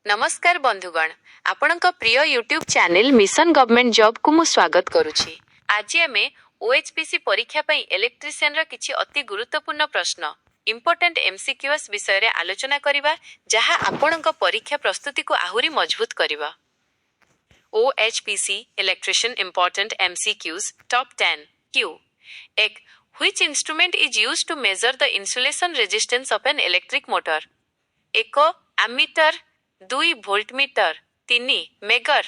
नमस्कार बंधुगण, आपणक प्रिय YouTube channel mission government job को मु स्वागत करुछि। आज आमे ओएचपीसी परीक्षा पई इलेक्ट्रिशियन रा किछि अति गुरुत्वपूर्ण प्रश्न इंपोर्टेंट एमसीक्यूएस विषय रे आलोचना करिबा, जहा आपणक परीक्षा प्रस्तुति को आहुरी मजबूत करिबा। OHPC electrician important MCQs top 10 Q. एक, which instrument is used to measure the insulation resistance of an electric motor? एक, एमीटर, 2 वोल्टमीटर, 3 मेगर,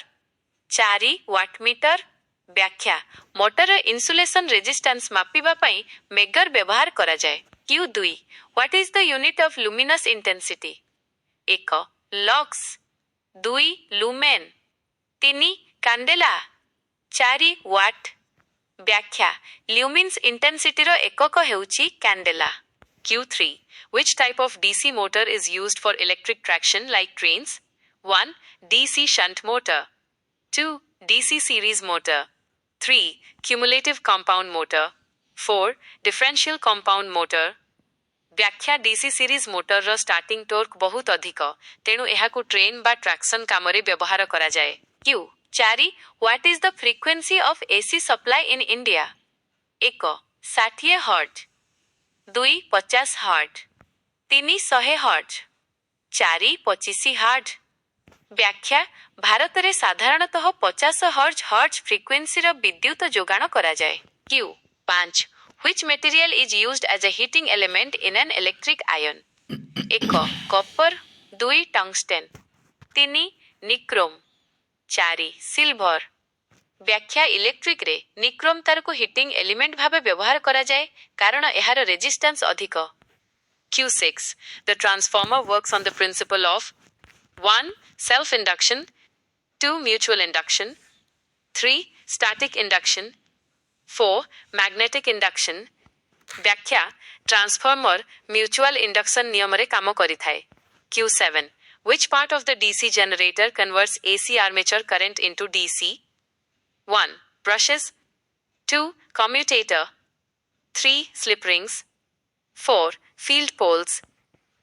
4 वाटमीटर। व्याख्या, मोटर इंसुलेशन रेजिस्टेंस मापिबा पई मेगर व्यवहार करा जाय। Q 2, what is the unit of luminous intensity? 1 lux, 2 lumen, 3 candela, 4 watt. व्याख्या, luminous intensity रो एकक हेउची candela. Q3, which type of DC motor is used for electric traction like trains? 1 DC shunt motor, 2 DC series motor, 3 cumulative compound motor, 4 differential compound motor। व्याख्या, DC series motor रो starting torque बहुत अधिक, तेणु एहाकु train बा traction Kamre व्यवहार करा जाए। Q 4, what is the frequency of AC supply in India? 1 60 hertz, 2 50 hertz, 3 100 hertz, 4 25 hertz. व्याख्या, भारत रे साधारणतः 50 हर्ट्ज फ्रिक्वेंसी रो विद्युत जोगाण करा जाए। Q 5, which material is used as a heating element in an electric iron? 1 copper, 2 टंगस्टेन, 3 nichrome, 4 silver. व्याख्या, electric ray nichrome तार को hitting element भाबे व्यवहार करा जाए कारण एहार रेजिस्टेंस अधिक। Q6, the transformer works on the principle of 1 self induction, 2 mutual induction, 3 static induction, 4 magnetic induction। व्याख्या, transformer mutual induction नियम रे काम करि थाए। Q7, which part of the DC generator converts AC armature current into DC? 1 brushes, 2 commutator, 3 slip rings, 4 field poles।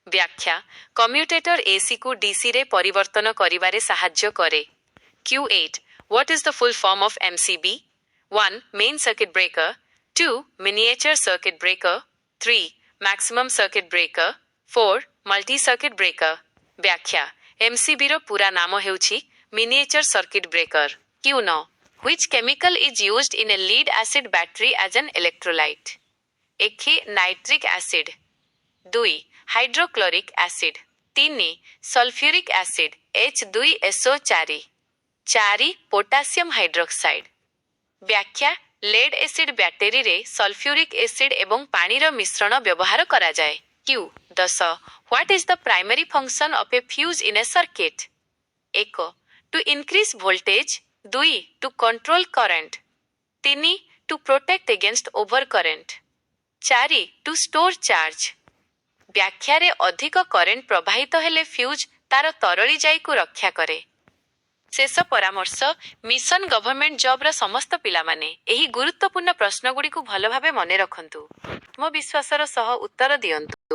व्याख्या, commutator AC को DC रे परिवर्तन करिबारे साहाय्य करे। Q8, what is the full form of MCB? 1 main circuit breaker, 2 miniature circuit breaker, 3 maximum circuit breaker, 4 multi circuit breaker। व्याख्या, MCB रो पूरा नाम हेउछि miniature circuit breaker। Q9, which chemical is used in a lead acid battery as an electrolyte? 1 nitric acid, 2 hydrochloric acid, 3 sulphuric acid H2SO4, 4 potassium hydroxide. व्याख्या, lead acid battery रे sulphuric acid एवं पानी रो मिश्रण व्यवहार करा जाए। Q 10, what is the primary function of a fuse in a circuit? 1 to increase voltage, 2 to control current, 3 to protect against overcurrent, 4 to store charge। व्याख्या रे अधिक करेंट प्रवाहित हेले फ्यूज तार तरली जाई को रक्षा करे। शेष परामर्श, मिशन गवर्नमेंट जॉब रा समस्त पिला माने एही गुरुत्वपूर्ण प्रश्न गुडी को भल भाबे मने रखंतु, आत्मविश्वासर सह उत्तर दियंतु।